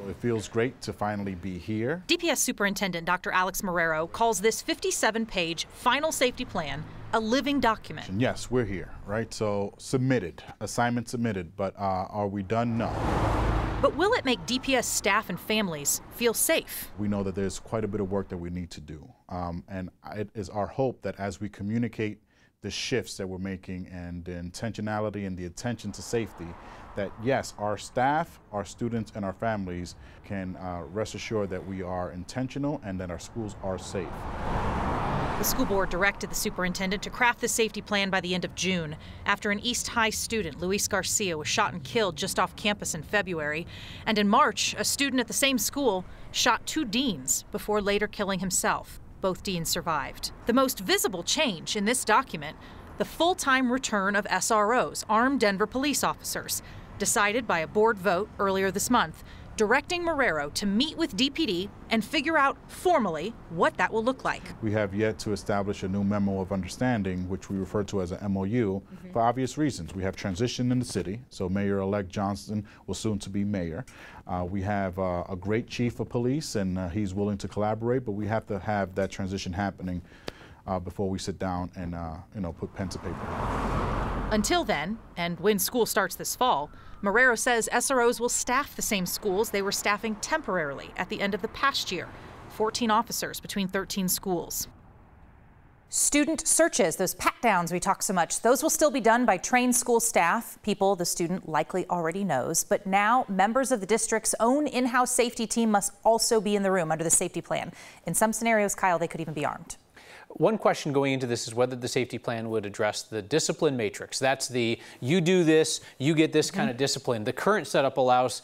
It feels great to finally be here. DPS Superintendent Dr. Alex Marrero calls this 57-page final safety plan a living document. And yes, we're here, right? So submitted, assignment submitted, but are we done? No. But will it make DPS staff and families feel safe? We know that there's quite a bit of work that we need to do. And it is our hope that as we communicate the shifts that we're making and the intentionality and the attention to safety, that yes, our staff, our students, and our families can rest assured that we are intentional and that our schools are safe. The school board directed the superintendent to craft the safety plan by the end of June after an East High student, Luis Garcia, was shot and killed just off campus in February. And in March, a student at the same school shot 2 deans before later killing himself. Both deans survived. The most visible change in this document, the full-time return of SROs, armed Denver police officers, decided by a board vote earlier this month, directing Marrero to meet with DPD and figure out formally what that will look like. We have yet to establish a new memo of understanding, which we refer to as a MOU, for obvious reasons. We have transition in the city, so Mayor-elect Johnston will soon to be mayor. We have a great chief of police, and he's willing to collaborate, but we have to have that transition happening before we sit down and put pen to paper. Until then, and when school starts this fall, Marrero says SROs will staff the same schools they were staffing temporarily at the end of the past year, 14 officers between 13 schools. Student searches, those pat-downs we talk so much, those will still be done by trained school staff, people the student likely already knows. But now members of the district's own in-house safety team must also be in the room under the safety plan. In some scenarios, Kyle, they could even be armed. One question going into this is whether the safety plan would address the discipline matrix. That's the you do this, you get this kind of discipline. The current setup allows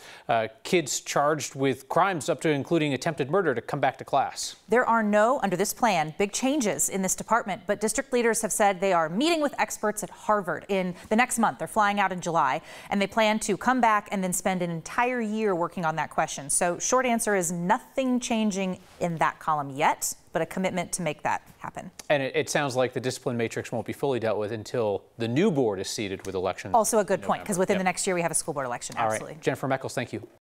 kids charged with crimes up to including attempted murder to come back to class. There are no, under this plan, big changes in this department, but district leaders have said they are meeting with experts at Harvard in the next month. They're flying out in July, and they plan to come back and then spend an entire year working on that question. So short answer is nothing changing in that column yet, but a commitment to make that happen. And it sounds like the discipline matrix won't be fully dealt with until the new board is seated with elections. Also a good point, because within the next year we have a school board election. Absolutely. All right. Jennifer Meckles, thank you.